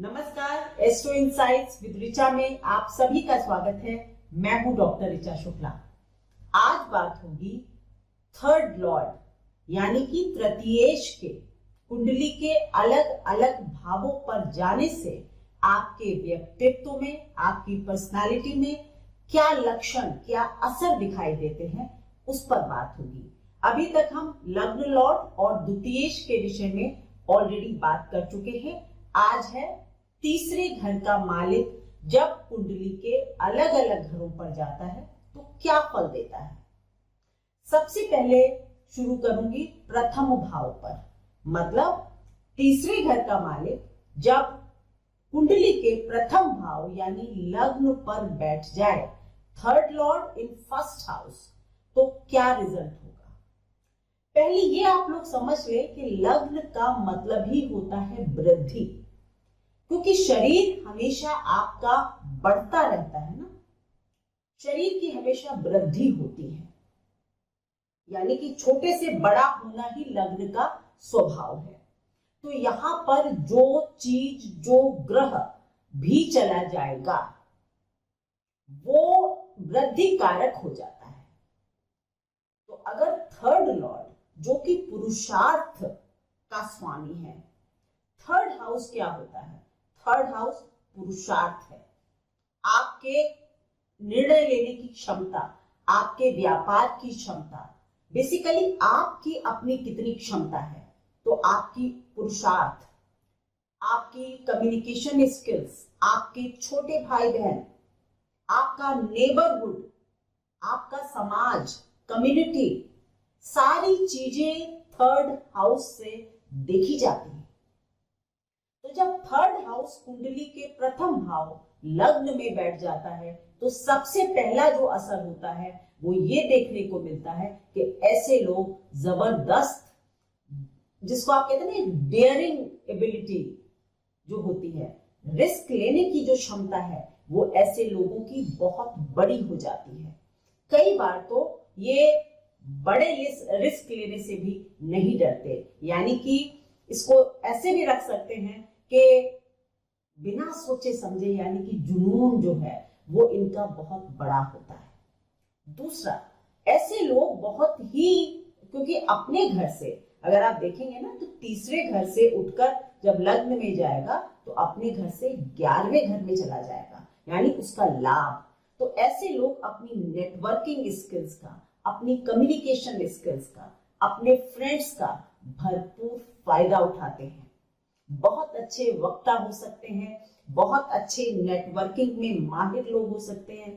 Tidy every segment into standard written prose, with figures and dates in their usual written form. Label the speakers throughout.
Speaker 1: नमस्कार, astro insights with Richa में आप सभी का स्वागत है। मैं हूं डॉक्टर ऋचा शुक्ला। आज बात होगी थर्ड लॉर्ड यानी कि तृतीयेश के कुंडली के अलग अलग भावों पर जाने से आपके व्यक्तित्व में, आपकी पर्सनालिटी में क्या लक्षण, क्या असर दिखाई देते हैं, उस पर बात होगी। अभी तक हम लग्न लॉर्ड और द्वितीयेश के विषय में ऑलरेडी बात कर चुके हैं। आज है तीसरे घर का मालिक जब कुंडली के अलग अलग घरों पर जाता है तो क्या फल देता है। सबसे पहले शुरू करूंगी प्रथम भाव पर, मतलब तीसरे घर का मालिक जब कुंडली के प्रथम भाव यानी लग्न पर बैठ जाए, third Lord in first house, तो क्या रिजल्ट होगा। पहले ये आप लोग समझ ले कि लग्न का मतलब ही होता है वृद्धि, क्योंकि शरीर हमेशा आपका बढ़ता रहता है ना, शरीर की हमेशा वृद्धि होती है, यानी कि छोटे से बड़ा होना ही लग्न का स्वभाव है। तो यहां पर जो चीज, जो ग्रह भी चला जाएगा वो वृद्धि कारक हो जाता है। तो अगर थर्ड लॉर्ड जो कि पुरुषार्थ का स्वामी है, थर्ड हाउस क्या होता है? थर्ड हाउस पुरुषार्थ है, आपके निर्णय लेने की क्षमता, आपके व्यापार की क्षमता, बेसिकली आपकी अपनी कितनी क्षमता है, तो आपकी पुरुषार्थ, आपकी कम्युनिकेशन स्किल्स, आपके छोटे भाई बहन, आपका नेबरहुड, आपका समाज, कम्युनिटी, सारी चीजें थर्ड हाउस से देखी जाती है। तो जब थर्ड हाउस कुंडली के प्रथम भाव लग्न में बैठ जाता है तो सबसे पहला जो असर होता है वो ये देखने को मिलता है कि ऐसे लोग जबरदस्त, जिसको आप कहते हैं ना डेयरिंग एबिलिटी जो होती है, रिस्क लेने की जो क्षमता है, वो ऐसे लोगों की बहुत बड़ी हो जाती है। कई बार तो ये बड़े रिस्क लेने से भी नहीं डरते, यानी कि इसको ऐसे भी रख सकते हैं कि बिना सोचे समझे, यानी कि जुनून जो है वो इनका बहुत बड़ा होता है। दूसरा, ऐसे लोग बहुत ही, क्योंकि अपने घर से अगर आप देखेंगे ना तो तीसरे घर से उठकर जब लग्न में जाएगा तो अपने घर से 11वें घर में चला जाएगा, यानी उसका लाभ। तो ऐसे लोग अपनी नेटवर्किंग स्किल्स का, अपनी कम्युनिकेशन स्किल्स का, अपने फ्रेंड्स का भरपूर फायदा उठाते हैं। बहुत अच्छे वक्ता हो सकते हैं, बहुत अच्छे नेटवर्किंग में माहिर लोग हो सकते हैं,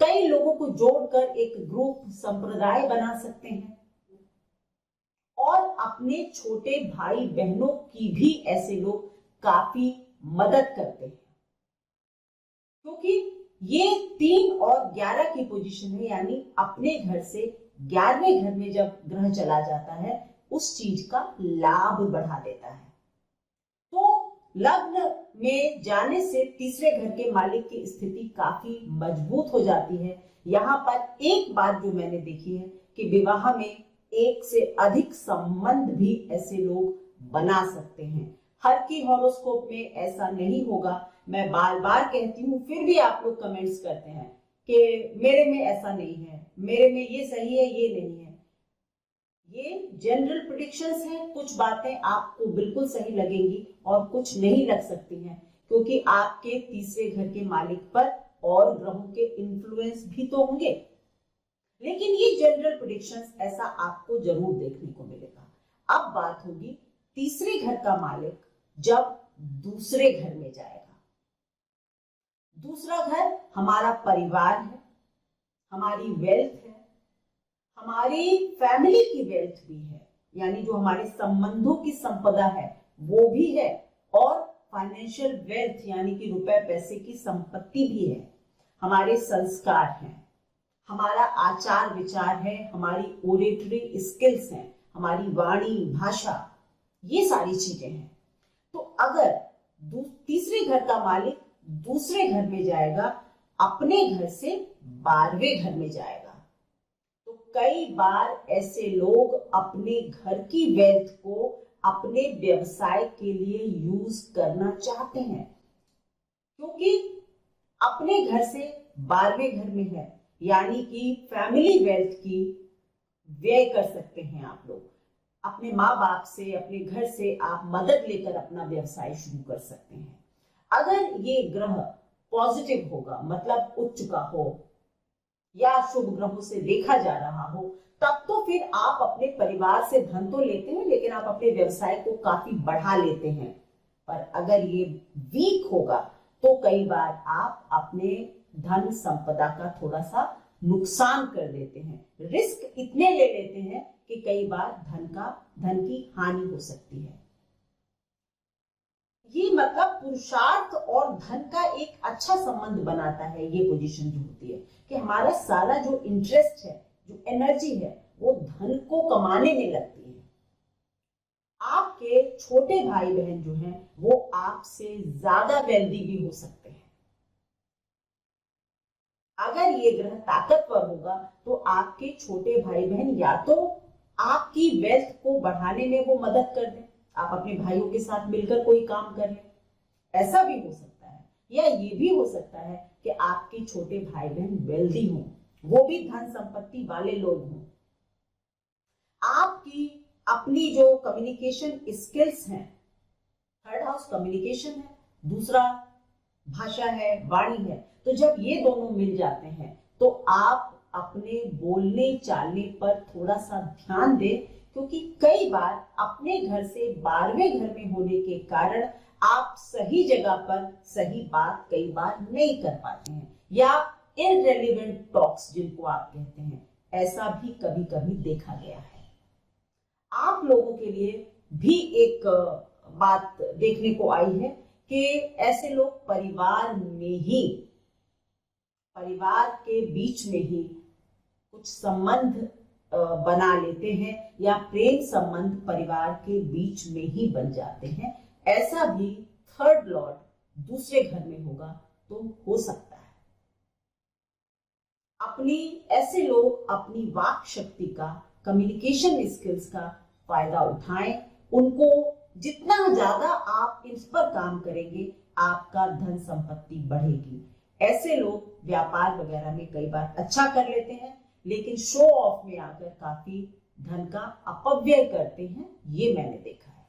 Speaker 1: कई लोगों को जोड़कर एक ग्रुप, संप्रदाय बना सकते हैं, और अपने छोटे भाई बहनों की भी ऐसे लोग काफी मदद करते हैं, क्योंकि ये 3 और 11 की पोजीशन है, यानी अपने घर से 11वें घर में जब ग्रह चला जाता है उस चीज का लाभ बढ़ा देता है। तो लग्न में जाने से तीसरे घर के मालिक की स्थिति काफी मजबूत हो जाती है। यहाँ पर एक बात जो मैंने देखी है कि विवाह में एक से अधिक संबंध भी ऐसे लोग बना सकते हैं। हर की हॉरोस्कोप में ऐसा नहीं होगा, मैं बार बार कहती हूँ, फिर भी आप लोग कमेंट्स करते हैं कि मेरे में ऐसा नहीं है, मेरे में ये सही है, ये नहीं है। ये जनरल प्रेडिक्शंस हैं, कुछ बातें आपको बिल्कुल सही लगेंगी और कुछ नहीं लग सकती हैं, क्योंकि आपके तीसरे घर के मालिक पर और ग्रहों के इन्फ्लुएंस भी तो होंगे। लेकिन ये जनरल प्रेडिक्शंस ऐसा आपको जरूर देखने को मिलेगा। अब बात होगी तीसरे घर का मालिक जब दूसरे घर में जाएगा। दूसरा घर हमारा परिवार है, हमारी वेल्थ है, हमारी फैमिली की वेल्थ भी है, यानी जो हमारे संबंधों की संपदा है वो भी है, और फाइनेंशियल वेल्थ यानी कि रुपए पैसे की संपत्ति भी है, हमारे संस्कार हैं, हमारा आचार विचार है, हमारी ओरेटरी स्किल्स हैं, हमारी वाणी, भाषा, ये सारी चीजें हैं। तो अगर तीसरे घर का मालिक दूसरे घर में जाएगा, अपने घर से 12वें घर में जाएगा, तो कई बार ऐसे लोग अपने घर की वेल्थ को अपने व्यवसाय के लिए यूज करना चाहते हैं, क्योंकि अपने घर से 12वें घर में है, यानी कि फैमिली वेल्थ की व्यय कर सकते हैं आप लोग। अपने माँ बाप से, अपने घर से आप मदद लेकर अपना व्यवसाय शुरू कर सकते हैं। अगर ये ग्रह पॉजिटिव होगा, मतलब उच्च का हो या शुभ ग्रहों से देखा जा रहा हो, तब तो फिर आप अपने परिवार से धन तो लेते हैं, लेकिन आप अपने व्यवसाय को काफी बढ़ा लेते हैं। पर अगर ये वीक होगा तो कई बार आप अपने धन संपदा का थोड़ा सा नुकसान कर देते हैं, रिस्क इतने ले लेते हैं कि कई बार धन की हानि हो सकती है। ये मतलब पुरुषार्थ और धन का एक अच्छा संबंध बनाता है ये पोजीशन जो होती है, कि हमारा सारा जो इंटरेस्ट है, जो एनर्जी है, वो धन को कमाने में लगती है। आपके छोटे भाई बहन जो हैं वो आपसे ज्यादा वेल्दी भी हो सकते हैं। अगर ये ग्रह ताकतवर होगा तो आपके छोटे भाई बहन या तो आपकी वेल्थ को बढ़ाने में वो मदद कर दें, आप अपने भाइयों के साथ मिलकर कोई काम कर लें, ऐसा भी हो सकता है। या ये भी हो सकता है कि आपके छोटे भाई बहन वेल्दी हों, वो भी धन संपत्ति वाले लोग हों। आपकी अपनी जो कम्युनिकेशन स्किल्स हैं, थर्ड हाउस कम्युनिकेशन है, दूसरा भाषा है, वाणी है, तो जब ये दोनों मिल जाते हैं तो आप अपने बोलने चालने पर थोड़ा सा ध्यान दें, क्योंकि कई बार अपने घर से 12वें घर में होने के कारण आप सही जगह पर सही बात कई बार नहीं कर पाते हैं, या इररिलेवेंट टॉक्स जिनको आप कहते हैं, ऐसा भी कभी कभी देखा गया है। आप लोगों के लिए भी एक बात देखने को आई है कि ऐसे लोग परिवार के बीच में ही कुछ संबंध बना लेते हैं, या प्रेम संबंध परिवार के बीच में ही बन जाते हैं। ऐसा भी थर्ड लॉर्ड दूसरे घर में होगा तो हो सकता है। ऐसे लोग अपनी वाक शक्ति का, कम्युनिकेशन स्किल्स का फायदा उठाएं। उनको जितना ज्यादा आप इस पर काम करेंगे, आपका धन संपत्ति बढ़ेगी। ऐसे लोग व्यापार वगैरह में कई बार अच्छा कर लेते हैं, लेकिन शो ऑफ में आकर काफी धन का अपव्यय करते हैं, ये मैंने देखा है।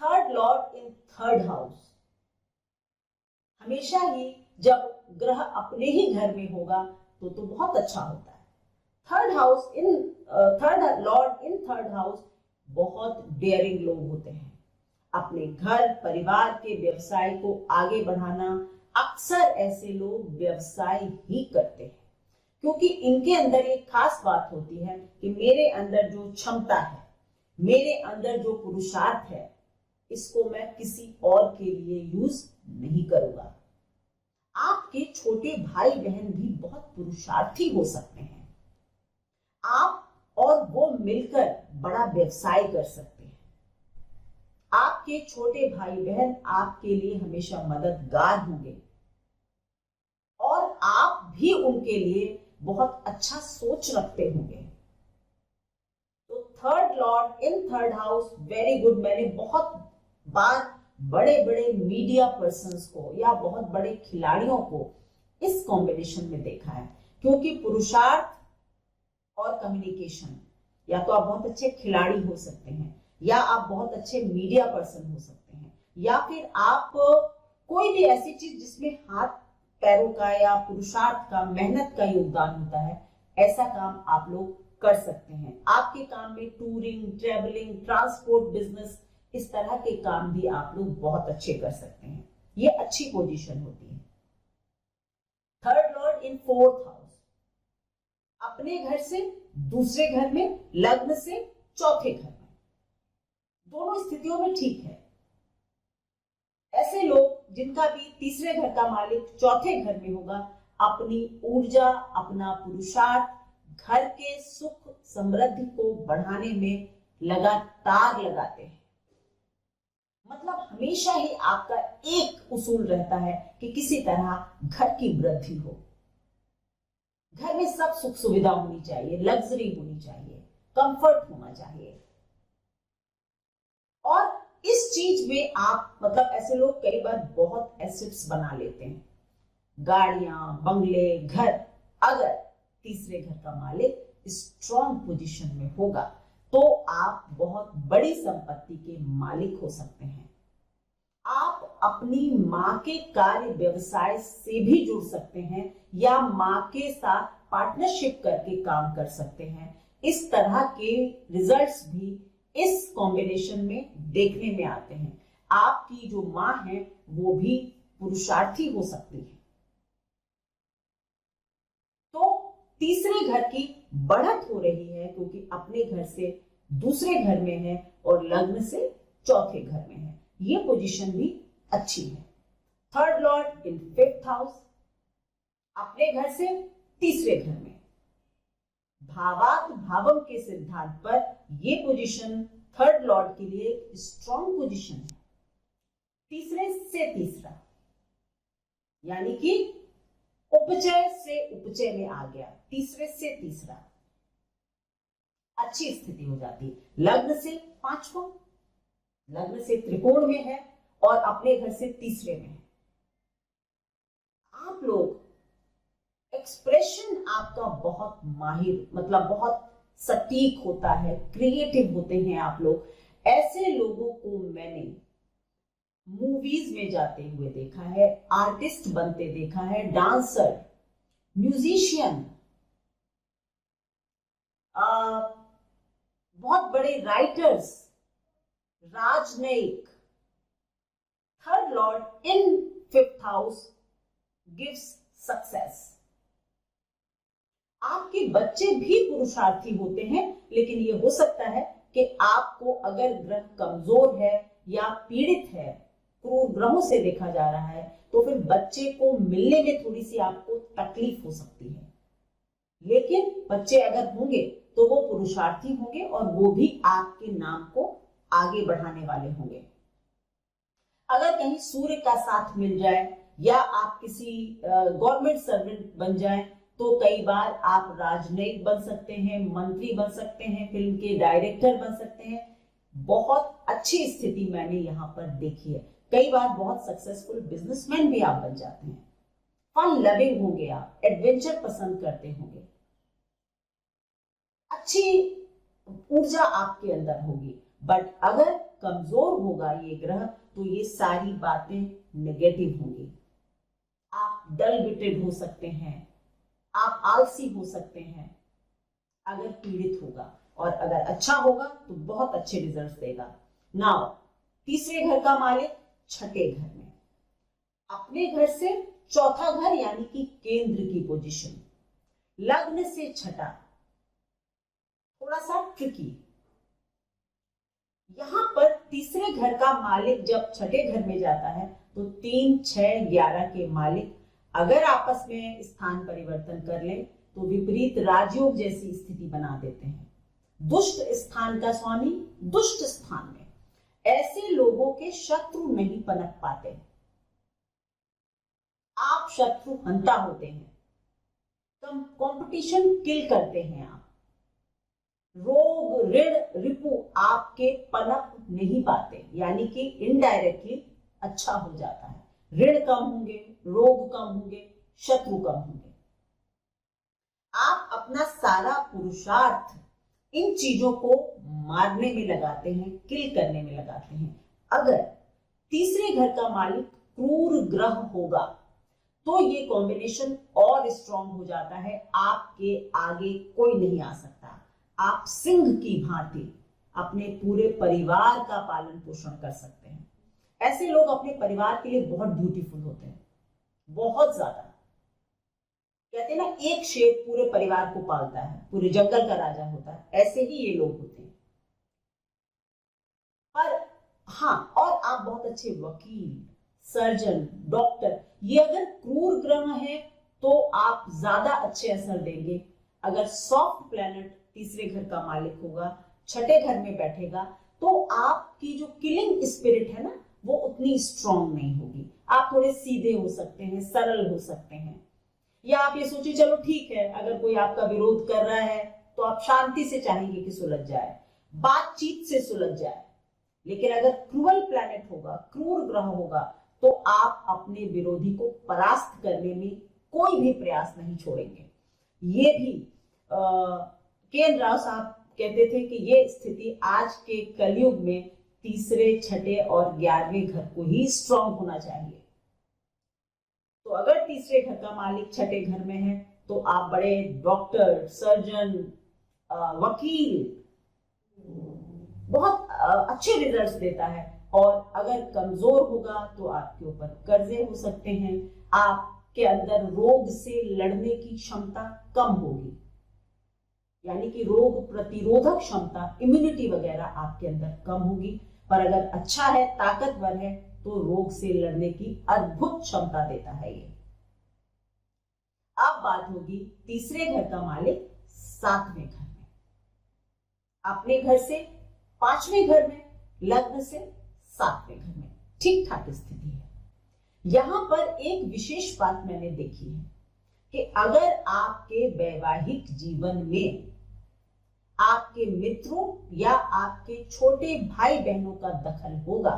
Speaker 1: Third Lord in third house, हमेशा ही जब ग्रह अपने ही घर में होगा तो बहुत अच्छा होता है। Third Lord in third house बहुत डेयरिंग लोग होते हैं। अपने घर परिवार के व्यवसाय को आगे बढ़ाना, अक्सर ऐसे लोग व्यवसाय ही करते हैं, क्योंकि इनके अंदर एक खास बात होती है कि मेरे अंदर जो क्षमता है, मेरे अंदर जो पुरुषार्थ है, इसको मैं किसी और के लिए यूज नहीं करूंगा। आपके छोटे भाई बहन भी बहुत पुरुषार्थी हो सकते हैं, आप और वो मिलकर बड़ा व्यवसाय कर सकते हैं। आपके छोटे भाई बहन आपके लिए हमेशा मददगार होंगे और आप भी उनके लिए बहुत अच्छा सोच रखते होंगे। तो third Lord in third house very good. मैंने बहुत बार बड़े बड़े मीडिया पर्सन्स को या बहुत बड़े खिलाड़ियों को इस कॉम्बिनेशन में देखा है, क्योंकि पुरुषार्थ और कम्युनिकेशन, या तो आप बहुत अच्छे खिलाड़ी हो सकते हैं, या आप बहुत अच्छे मीडिया पर्सन हो सकते हैं, या फिर आप कोई भी ऐसी चीज जिसमें हाथ पैरों का या पुरुषार्थ का, मेहनत का योगदान होता है, ऐसा काम आप लोग कर सकते हैं। आपके काम में टूरिंग, ट्रेवलिंग, ट्रांसपोर्ट, बिजनेस, इस तरह के काम भी आप लोग बहुत अच्छे कर सकते हैं। ये अच्छी पोजीशन होती है। Third Lord in fourth house, अपने घर से दूसरे घर में, लग्न से चौथे घर में, दोनों स्थितियों में ठीक है। ऐसे लोग जिनका भी तीसरे घर का मालिक चौथे घर में होगा, अपनी ऊर्जा, अपना पुरुषार्थ घर के सुख समृद्धि को बढ़ाने में लगातार लगाते हैं। मतलब हमेशा ही आपका एक उसूल रहता है कि किसी तरह घर की वृद्धि हो, घर में सब सुख सुविधा होनी चाहिए, लग्जरी होनी चाहिए, कंफर्ट होना चाहिए। और इस जिस चीज में आप मतलब ऐसे लोग कई बार बहुत एसेट्स बना लेते हैं, गाड़ियां, बंगले, घर। अगर तीसरे घर का मालिक स्ट्रॉन्ग पोजीशन में होगा तो आप बहुत बड़ी संपत्ति के मालिक हो सकते हैं। आप अपनी मां के कार्य व्यवसाय से भी जुड़ सकते हैं या मां के साथ पार्टनरशिप करके काम कर सकते हैं। इस तरह के रिजल्ट्स भी इस कॉम्बिनेशन में देखने में आते हैं। आपकी जो मां है वो भी पुरुषार्थी हो सकती है। तो तीसरे घर की बढ़त हो रही है क्योंकि अपने घर से दूसरे घर में है और लग्न से चौथे घर में है। ये पोजीशन भी अच्छी है। Third Lord in fifth house, अपने घर से तीसरे घर में। भावार्थ भावम के सिद्धांत पर यह पोजीशन थर्ड लॉर्ड के लिए स्ट्रॉन्ग पोजीशन है। तीसरे से तीसरा यानी कि उपचय से उपचय में आ गया। तीसरे से तीसरा अच्छी स्थिति हो जाती है। लग्न से पांचवा, लग्न से त्रिकोण में है और अपने घर से तीसरे में है। आप लोग एक्सप्रेशन आपका बहुत माहिर मतलब बहुत सटीक होता है, क्रिएटिव होते हैं आप लोग। ऐसे लोगों को मैंने मूवीज में जाते हुए देखा है, आर्टिस्ट बनते देखा है, डांसर, म्यूजिशियन, बहुत बड़े राइटर्स, राजनयिक। Third Lord in fifth house gives success. आपके बच्चे भी पुरुषार्थी होते हैं, लेकिन यह हो सकता है कि आपको अगर ग्रह कमजोर है या पीड़ित है, क्रूर ग्रहों से देखा जा रहा है, तो फिर बच्चे को मिलने में थोड़ी सी आपको तकलीफ हो सकती है। लेकिन बच्चे अगर होंगे तो वो पुरुषार्थी होंगे और वो भी आपके नाम को आगे बढ़ाने वाले होंगे। अगर कहीं सूर्य का साथ मिल जाए या आप किसी गवर्नमेंट सर्वेंट बन जाए तो कई बार आप राजनयिक बन सकते हैं, मंत्री बन सकते हैं, फिल्म के डायरेक्टर बन सकते हैं। बहुत अच्छी स्थिति मैंने यहां पर देखी है। कई बार बहुत सक्सेसफुल बिजनेसमैन भी आप बन जाते हैं। फन लविंग होंगे, आप एडवेंचर पसंद करते होंगे, अच्छी ऊर्जा आपके अंदर होगी। बट अगर कमजोर होगा ये ग्रह तो ये सारी बातें नेगेटिव होंगी। आप डल विटेड हो सकते हैं, आप आलसी हो सकते हैं अगर पीड़ित होगा, और अगर अच्छा होगा तो बहुत अच्छे रिजल्ट्स देगा। नाउ तीसरे घर का मालिक छठे घर में, अपने घर से चौथा घर यानी कि केंद्र की पोजीशन, लग्न से छठा, थोड़ा सा ट्रिकी। यहां पर तीसरे घर का मालिक जब छठे घर में जाता है तो 3, 6, 11 के मालिक अगर आपस में स्थान परिवर्तन कर ले तो विपरीत राजयोग जैसी स्थिति बना देते हैं। दुष्ट स्थान का स्वामी दुष्ट स्थान में, ऐसे लोगों के शत्रु नहीं पनप पाते। आप शत्रु हंता होते हैं, कंपटीशन किल करते हैं आप। रोग, ऋण, रिपु आपके पनप नहीं पाते, यानी कि इनडायरेक्टली अच्छा हो जाता है। ऋण कम होंगे, रोग कम होंगे, शत्रु कम होंगे। आप अपना सारा पुरुषार्थ इन चीजों को मारने में लगाते हैं, किल करने में लगाते हैं। अगर तीसरे घर का मालिक क्रूर ग्रह होगा तो ये कॉम्बिनेशन और स्ट्रॉन्ग हो जाता है। आपके आगे कोई नहीं आ सकता। आप सिंह की भांति अपने पूरे परिवार का पालन पोषण कर सकते हैं। ऐसे लोग अपने परिवार के लिए बहुत ब्यूटीफुल होते हैं, बहुत ज्यादा। कहते हैं ना, एक शेर पूरे परिवार को पालता है, पूरे जंगल का राजा होता है, ऐसे ही ये लोग होते हैं। पर हाँ, और आप बहुत अच्छे वकील, सर्जन, डॉक्टर, ये अगर क्रूर ग्रह है तो आप ज्यादा अच्छे असर देंगे। अगर सॉफ्ट प्लैनेट तीसरे घर का मालिक होगा, छठे घर में बैठेगा, तो आपकी जो किलिंग स्पिरिट है ना, वो उतनी स्ट्रॉन्ग नहीं होगी। आप थोड़े सीधे हो सकते हैं, सरल हो सकते हैं, या आप ये सोचिए चलो ठीक है, अगर कोई आपका विरोध कर रहा है तो आप शांति से चाहेंगे कि सुलझ जाए, बातचीत से सुलझ जाए। लेकिन अगर क्रूअल प्लैनेट होगा, क्रूर ग्रह होगा, तो आप अपने विरोधी को परास्त करने में कोई भी प्रयास नहीं छोड़ेंगे। ये भी के एन राव साहब कहते थे कि ये स्थिति आज के कलयुग में तीसरे, छठे और 11वें घर को ही स्ट्रांग होना चाहिए। तो अगर तीसरे घर का मालिक छठे घर में है तो आप बड़े डॉक्टर, सर्जन, वकील, बहुत अच्छे रिजल्ट्स देता है। और अगर कमजोर होगा तो आपके ऊपर कर्जे हो सकते हैं, आपके अंदर रोग से लड़ने की क्षमता कम होगी, यानी कि रोग प्रतिरोधक क्षमता, इम्यूनिटी वगैरह आपके अंदर कम होगी। पर अगर अच्छा है, ताकतवर है, तो रोग से लड़ने की अद्भुत क्षमता देता है ये। अब बात होगी तीसरे घर का मालिक 7वें घर में, अपने घर से 5वें घर में, लग्न से 7वें घर में, ठीक ठाक स्थिति है। यहां पर एक विशेष बात मैंने देखी है कि अगर आपके वैवाहिक जीवन में आपके मित्रों या आपके छोटे भाई बहनों का दखल होगा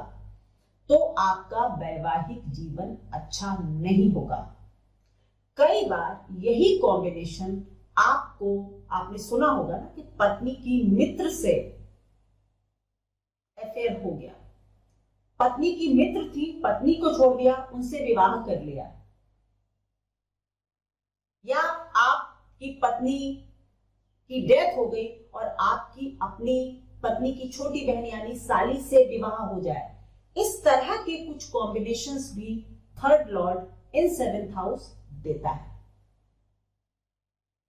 Speaker 1: तो आपका वैवाहिक जीवन अच्छा नहीं होगा। कई बार यही कॉम्बिनेशन आपको, आपने सुना होगा ना कि पत्नी की मित्र से अफेयर हो गया, पत्नी की मित्र थी, पत्नी को छोड़ दिया, उनसे विवाह कर लिया, या आपकी पत्नी की डेथ हो गई और आपकी अपनी पत्नी की छोटी बहन यानी साली से विवाह हो जाए। इस तरह के कुछ कॉम्बिनेशंस भी थर्ड लॉर्ड इन 7th हाउस देता है।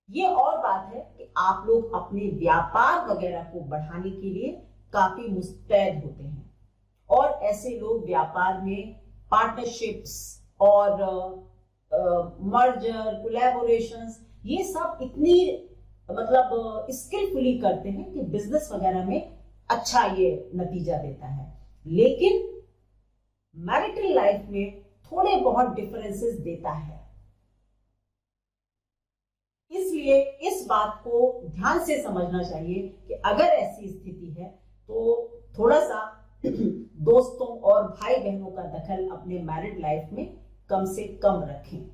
Speaker 1: ये और बात है कि आप लोग अपने व्यापार वगैरह को बढ़ाने के लिए काफी मुस्तैद होते हैं, और ऐसे लोग व्यापार में पार्टनरशिप्स और मर्जर, कोलैबोरेशंस, ये सब इतनी मतलब स्किलफुली करते हैं कि बिजनेस वगैरह में अच्छा ये नतीजा देता है। लेकिन मैरिटल लाइफ में थोड़े बहुत डिफरेंसेस देता है। इसलिए इस बात को ध्यान से समझना चाहिए कि अगर ऐसी स्थिति है तो थोड़ा सा दोस्तों और भाई बहनों का दखल अपने मैरिड लाइफ में कम से कम रखें।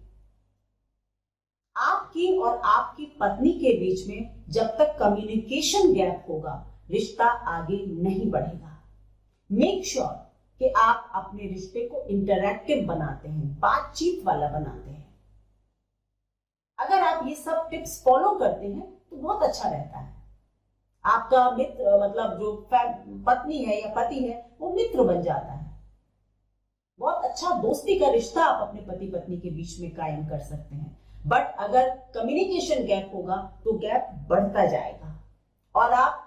Speaker 1: आपकी और आपकी पत्नी के बीच में जब तक कम्युनिकेशन गैप होगा, रिश्ता आगे नहीं बढ़ेगा। मेक श्योर कि आप अपने रिश्ते को इंटरैक्टिव बनाते हैं, बातचीत वाला बनाते हैं। अगर आप ये सब टिप्स फॉलो करते हैं तो बहुत अच्छा रहता है। आपका मित्र, मतलब जो पत्नी है या पति है, वो मित्र बन जाता है। बहुत अच्छा दोस्ती का रिश्ता आप अपने पति पत्नी के बीच में कायम कर सकते हैं। बट अगर कम्युनिकेशन गैप होगा तो गैप बढ़ता जाएगा और आप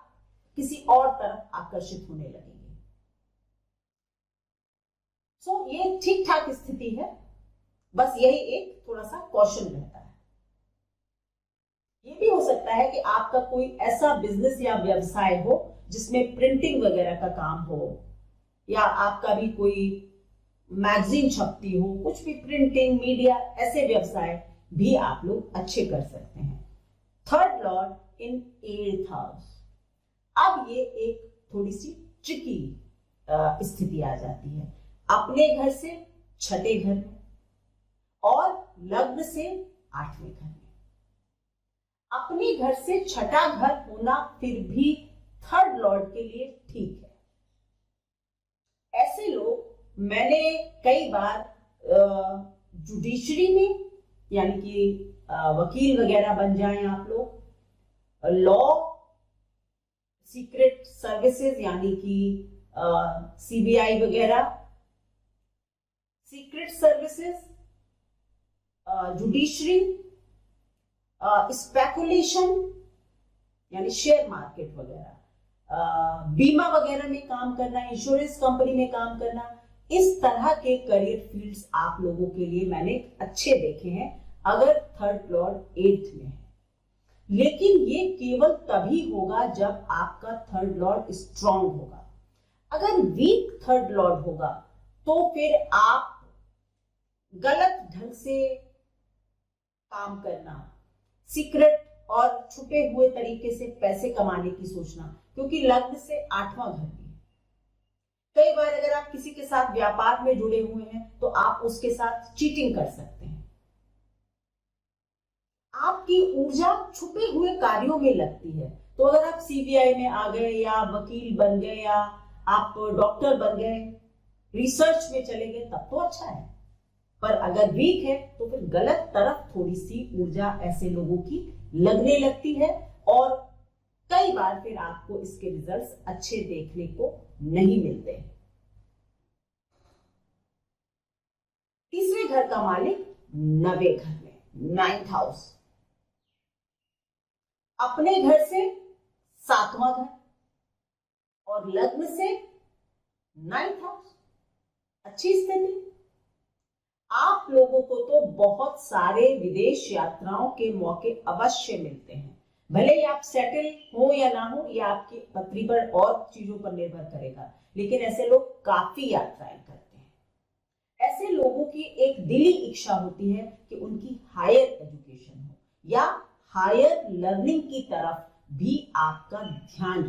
Speaker 1: किसी और तरफ आकर्षित होने लगेंगे। सो ये ठीक ठाक स्थिति है, बस यही एक थोड़ा सा कॉशन रहता है। ये भी हो सकता है कि आपका कोई ऐसा बिजनेस या व्यवसाय हो जिसमें प्रिंटिंग वगैरह का काम हो, या आपका भी कोई मैगजीन छपती हो, कुछ भी प्रिंटिंग, मीडिया, ऐसे व्यवसाय भी आप लोग अच्छे कर सकते हैं। थर्ड लॉर्ड इन 8th हाउस। अब ये एक थोड़ी सी ट्रिकी स्थिति आ जाती है। अपने घर से छठे घर में और लग्न से 8वें घर में। अपने घर से छठा घर होना फिर भी थर्ड लॉर्ड के लिए ठीक है। ऐसे लोग मैंने कई बार जुडिशरी में, यानी कि वकील वगैरह बन जाएं आप लोग, लॉ, सीक्रेट सर्विसेज यानी कि सीबीआई वगैरह, सीक्रेट सर्विसेज, जुडिशरी, स्पेकुलेशन यानी शेयर मार्केट वगैरह, बीमा वगैरह में काम करना, इंश्योरेंस कंपनी में काम करना, इस तरह के करियर फील्ड्स आप लोगों के लिए मैंने अच्छे देखे हैं अगर थर्ड लॉर्ड 8th में है। लेकिन ये केवल तभी होगा जब आपका थर्ड लॉर्ड स्ट्रांग होगा। अगर वीक थर्ड लॉर्ड होगा तो फिर आप गलत ढंग से काम करना, सीक्रेट और छुपे हुए तरीके से पैसे कमाने की सोचना, क्योंकि लग्न से 8वां घर भी है, कई बार अगर आप किसी के साथ व्यापार में जुड़े हुए हैं तो आप उसके साथ चीटिंग कर सकते हैं। आपकी ऊर्जा छुपे हुए कार्यों में लगती है। तो अगर आप सीबीआई में आ गए या वकील बन गए या आप डॉक्टर बन गए, रिसर्च में चले गए, तब तो अच्छा है। पर अगर वीक है तो फिर गलत तरफ थोड़ी सी ऊर्जा ऐसे लोगों की लगने लगती है और कई बार फिर आपको इसके रिजल्ट्स अच्छे देखने को नहीं मिलते। तीसरे घर का मालिक 9वें घर में, 9th हाउस, अपने घर से 7वां घर और लग्न से 9th हाउस, अच्छी स्थिति। आप लोगों को तो बहुत सारे विदेश यात्राओं के मौके अवश्य मिलते हैं। भले ही आप सेटल हो या ना हो, या आपकी पत्री पर और चीजों पर निर्भर करेगा, लेकिन ऐसे लोग काफी यात्राएं करते हैं। ऐसे लोगों की एक दिली इच्छा होती है कि उनकी हायर एजुकेशन हो या हायर लर्निंग की तरफ भी आपका ध्यान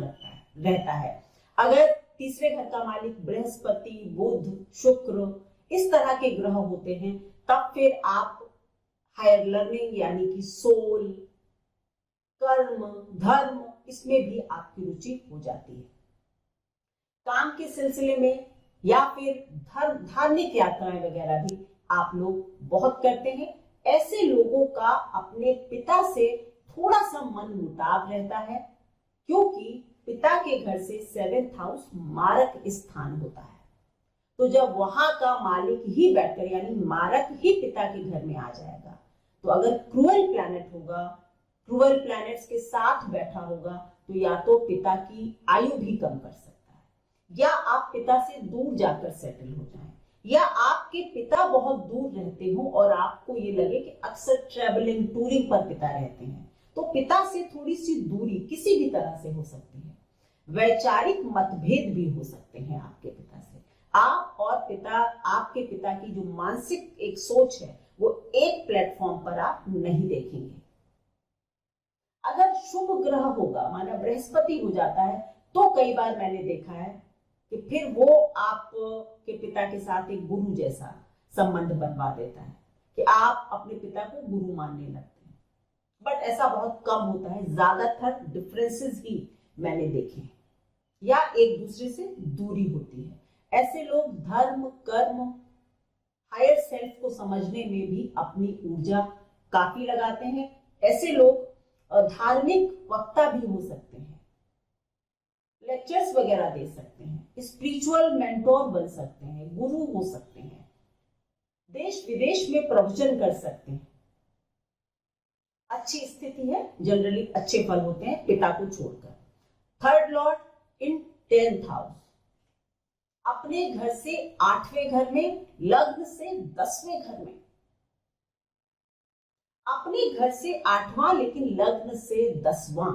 Speaker 1: रहता है। अगर तीसरे घर का मालिक बृहस्पति, बुध, शुक्र इस तरह के ग्रह होते हैं, तब फिर आप हायर लर्निंग यानी कि सोल, कर्म, धर्म, इसमें भी आपकी रुचि हो जाती है। काम के सिलसिले में या फिर धार्मिक यात्राएं वगैरह भी आप लोग बहुत करते हैं। ऐसे लोगों का अपने पिता से थोड़ा सा मन मुटाव रहता है, क्योंकि पिता के घर से 7th हाउस मारक स्थान होता है। तो जब वहां का मालिक ही बैठकर यानी मारक ही पिता के घर में आ जाएगा, तो अगर क्रूअल प्लैनेट होगा, क्रूअल प्लैनेट्स के साथ बैठा होगा, तो या तो पिता की आयु भी कम कर सकता है, या आप पिता से दूर जाकर सेटल हो जाएं, या आपके पिता बहुत दूर रहते हो और आपको ये लगे कि अक्सर ट्रेवलिंग, टूरिंग पर पिता रहते हैं, तो पिता से थोड़ी सी दूरी किसी भी तरह से हो सकती है। वैचारिक मतभेद भी हो सकते हैं आपके पिता से। आप और पिता, आपके पिता की जो मानसिक एक सोच है, वो एक प्लेटफॉर्म पर आप नहीं देखेंगे। अगर शुभ ग्रह होगा, माना बृहस्पति हो जाता है, तो कई बार मैंने देखा है कि फिर वो आपके पिता के साथ एक गुरु जैसा संबंध बनवा देता है कि आप अपने पिता को गुरु मानने लगते हैं। बट ऐसा बहुत कम होता है, ज्यादातर डिफरेंसेस ही मैंने देखे हैं, या एक दूसरे से दूरी होती है। ऐसे लोग धर्म, कर्म, हायर सेल्फ को समझने में भी अपनी ऊर्जा काफी लगाते हैं। ऐसे लोग धार्मिक वक्ता भी हो सकते हैं, लेक्चर्स वगैरह दे सकते हैं, स्पिरिचुअल मेंटोर बन सकते हैं, गुरु हो सकते हैं, देश विदेश में प्रवचन कर सकते हैं। अच्छी स्थिति है, जनरली अच्छे फल होते हैं पिता को छोड़कर। 3rd लॉर्ड इन 10th हाउस, अपने घर से 8वें घर में, लग्न से 10वें घर में। अपने घर से 8वां लेकिन लग्न से 10वां।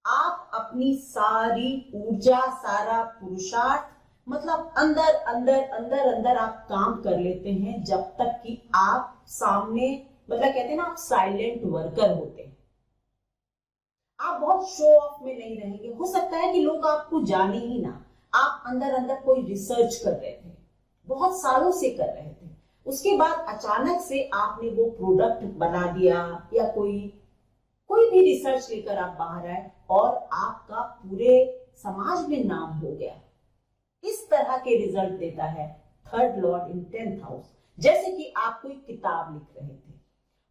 Speaker 1: आप अपनी सारी ऊर्जा, सारा पुरुषार्थ, मतलब अंदर अंदर अंदर अंदर आप काम कर लेते हैं, जब तक कि आप सामने, मतलब कहते हैं ना, आप साइलेंट वर्कर होते हैं। आप बहुत शो ऑफ में नहीं रहेंगे। हो सकता है कि लोग आपको जाने ही ना, आप अंदर अंदर कोई रिसर्च कर रहे थे, बहुत सालों से कर रहे थे, उसके बाद अचानक से आपने वो प्रोडक्ट बना दिया, या कोई भी रिसर्च लेकर आप बाहर आए और आपका पूरे समाज में नाम हो गया। इस तरह के रिजल्ट देता है 3rd लॉर्ड इन 10th हाउस। जैसे कि आप कोई किताब लिख रहे थे,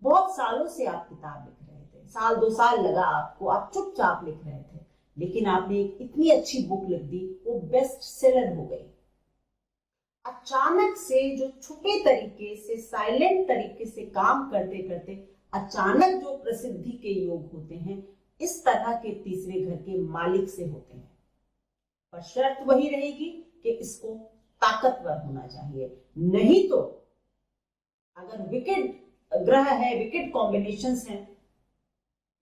Speaker 1: बहुत सालों से आप किताब लिख रहे थे, साल 2 साल लगा आपको, आप चुपचाप लिख रहे थे, लेकिन आपने एक इतनी अच्छी बुक लिख दी, वो बेस्ट सेलर हो गई। अचानक से जो छुपे तरीके से, साइलेंट तरीके से काम करते करते अचानक जो प्रसिद्धि के योग होते हैं, इस तरह के तीसरे घर के मालिक से होते हैं। पर शर्त वही रहेगी कि इसको ताकतवर होना चाहिए, नहीं तो अगर विकेट ग्रह है, विकेट कॉम्बिनेशंस हैं,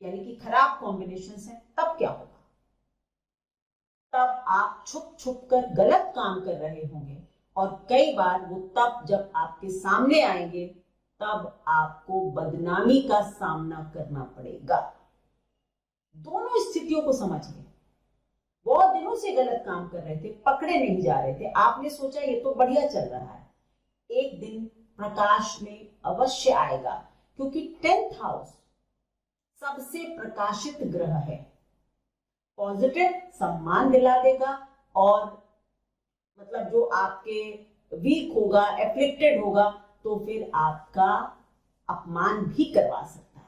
Speaker 1: यानी कि खराब कॉम्बिनेशंस हैं, तब क्या होगा? तब आप छुप छुप कर गलत काम कर रहे होंगे, और कई बार वो तब जब आपके सामने आएंगे, तब आपको बदनामी का सामना करना पड़ेगा। दोनों स्थितियों को समझिए। बहुत दिनों से गलत काम कर रहे थे, पकड़े नहीं जा रहे थे, आपने सोचा ये तो बढ़िया चल रहा है, एक दिन प्रकाश में अवश्य आएगा, क्योंकि 10th हाउस सबसे प्रकाशित ग्रह है। पॉजिटिव सम्मान दिला देगा, और मतलब जो आपके वीक होगा, एफ्लिक्टेड होगा, तो फिर आपका अपमान भी करवा सकता है।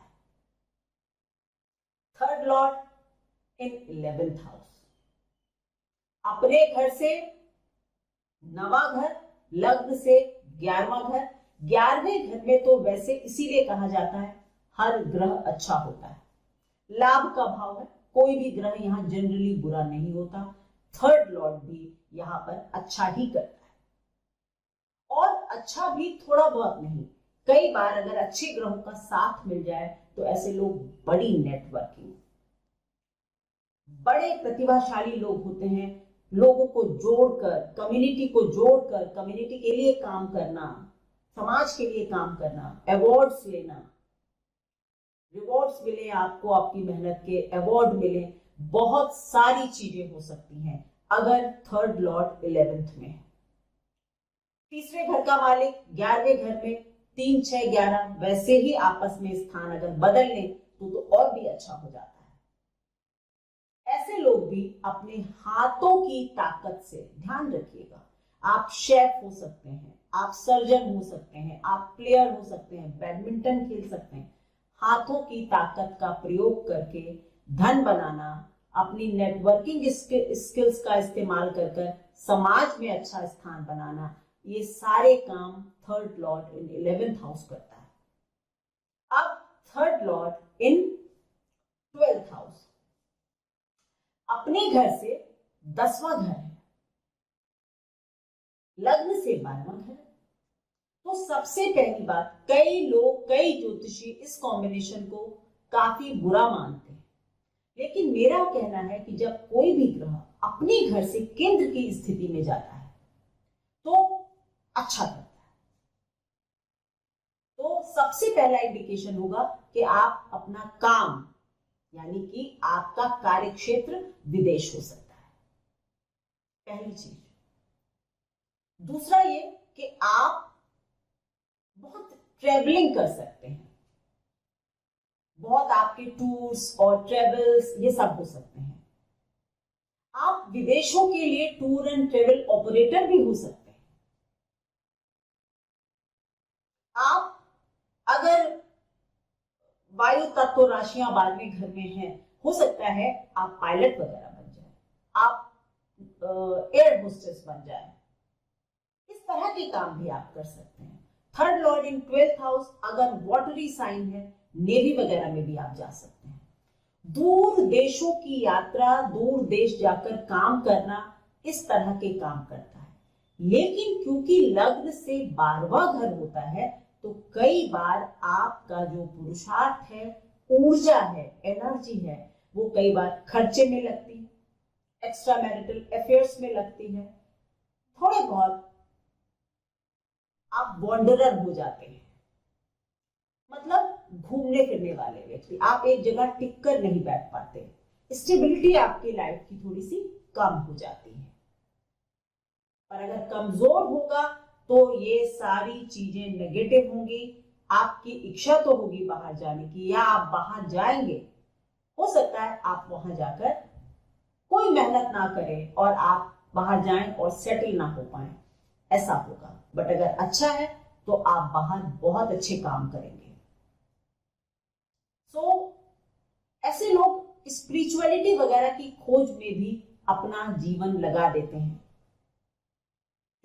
Speaker 1: थर्ड लॉर्ड इन 11th हाउस, अपने घर से 9वां घर, लग्न से 11वां घर। 11वें घर में तो वैसे इसीलिए कहा जाता है हर ग्रह अच्छा होता है, लाभ का भाव है, कोई भी ग्रह यहाँ जनरली बुरा नहीं होता। थर्ड लॉर्ड भी यहाँ पर अच्छा ही करता है, और अच्छा भी थोड़ा बहुत नहीं, कई बार अगर अच्छे ग्रहों का साथ मिल जाए तो ऐसे लोग बड़ी नेटवर्किंग, बड़े प्रतिभाशाली लोग होते हैं। लोगों को जोड़कर, कम्युनिटी को जोड़कर, कम्युनिटी के लिए काम करना, समाज के लिए काम करना, अवार्ड्स लेना, रिवॉर्ड्स मिले आपको, आपकी मेहनत के अवार्ड मिले, बहुत सारी चीजें हो सकती हैं अगर थर्ड लॉर्ड 11th में है। तीसरे घर का मालिक 11वें घर में, 3, 6, 11 वैसे ही आपस में स्थान अगर बदल लें तो और भी अच्छा हो जाता है। ऐसे लोग भी अपने हाथों की ताकत से, ध्यान रखिएगा, आप शेफ हो सकते हैं, आप सर्जन हो सकते हैं, आप प्लेयर हो सकते हैं, बैडमिंटन खेल सकते हैं, हाथों की ताकत का प्रयोग करके धन बनाना, अपनी नेटवर्किंग स्किल्स का इस्तेमाल कर समाज में अच्छा स्थान बनाना, ये सारे काम थर्ड लॉर्ड इन 11th हाउस करता है। अब थर्ड लॉर्ड इन 12th हाउस, अपने घर से 10वां घर है, लग्न से 12वां घर। तो सबसे पहली बात, कई लोग, कई ज्योतिषी इस कॉम्बिनेशन को काफी बुरा मानते हैं, लेकिन मेरा कहना है कि जब कोई भी ग्रह अपने घर से केंद्र की स्थिति में जाता है तो अच्छा करता है। तो सबसे पहला इंडिकेशन होगा कि आप अपना काम, यानी कि आपका कार्य क्षेत्र विदेश हो सकता है, पहली चीज। दूसरा ये कि आप बहुत ट्रेवलिंग कर सकते हैं, बहुत आपके टूर्स और ट्रेवल्स ये सब हो सकते हैं। आप विदेशों के लिए टूर एंड ट्रेवल ऑपरेटर भी हो सकते हैं। आप अगर वायु तत्व राशियां बाद में घर में हैं, हो सकता है आप पायलट वगैरह बन जाए, आप एयर होस्टेस बन जाए, इस तरह के काम भी आप कर सकते हैं। थर्ड लॉर्ड इन 12th हाउस अगर वाटरी साइन है, नेवी वगैरह में भी आप जा सकते हैं। दूर देशों की यात्रा, दूर देश जाकर काम करना, इस तरह के काम करता है। लेकिन क्योंकि लग्न से 12वां घर होता है, तो कई बार आपका जो पुरुषार्थ है, ऊर्जा है, एनर्जी है, वो कई बार खर्चे में लगती है, एक्स्ट्रा मैरिटल अफेयर्स में लगती है, थोड़े बहुत आप वॉन्डरर हो जाते हैं, मतलब घूमने फिरने वाले व्यक्ति, आप एक जगह टिक कर नहीं बैठ पाते, स्टेबिलिटी आपकी लाइफ की थोड़ी सी कम हो जाती है। पर अगर कमजोर होगा तो ये सारी चीजें नेगेटिव होंगी। आपकी इच्छा तो होगी बाहर जाने की, या आप बाहर जाएंगे, हो सकता है आप वहां जाकर कोई मेहनत ना करें और आप बाहर जाएं और सेटल ना हो पाए, ऐसा होगा। बट अगर अच्छा है तो आप बाहर बहुत अच्छे काम करेंगे। ऐसे लोग स्पिरिचुअलिटी वगैरह की खोज में भी अपना जीवन लगा देते हैं।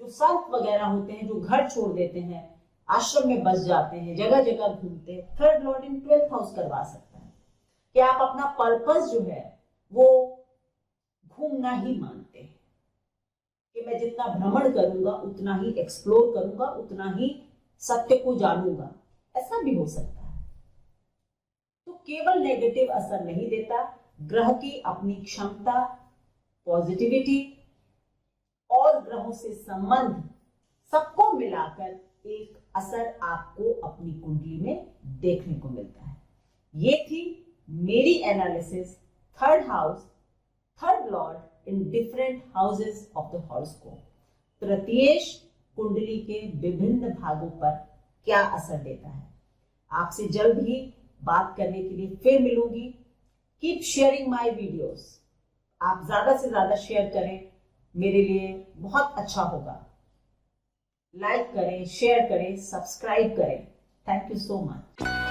Speaker 1: जो संत वगैरह होते हैं, जो घर छोड़ देते हैं, आश्रम में बस जाते हैं, जगह जगह घूमते हैं, थर्ड लॉर्ड इन 12th हाउस करवा सकता है कि आप अपना पर्पस जो है वो घूमना ही मानते हैं, कि मैं जितना भ्रमण करूंगा उतना ही एक्सप्लोर करूंगा, उतना ही सत्य को जानूंगा, ऐसा भी हो सकता है। तो केवल नेगेटिव असर नहीं देता, ग्रह की अपनी क्षमता, पॉजिटिविटी और ग्रहों से संबंध सबको मिलाकर एक असर आपको अपनी कुंडली में देखने को मिलता है। ये थी मेरी analysis third house, third Lord in different houses of the horoscope. तृतीयेश कुंडली के विभिन्न भागों पर क्या असर देता है। आपसे जल्द ही बात करने के लिए फिर मिलूंगी। Keep sharing my videos. आप ज्यादा से ज्यादा शेयर करें, मेरे लिए बहुत अच्छा होगा। लाइक करें, शेयर करें, सब्सक्राइब करें। Thank you so much.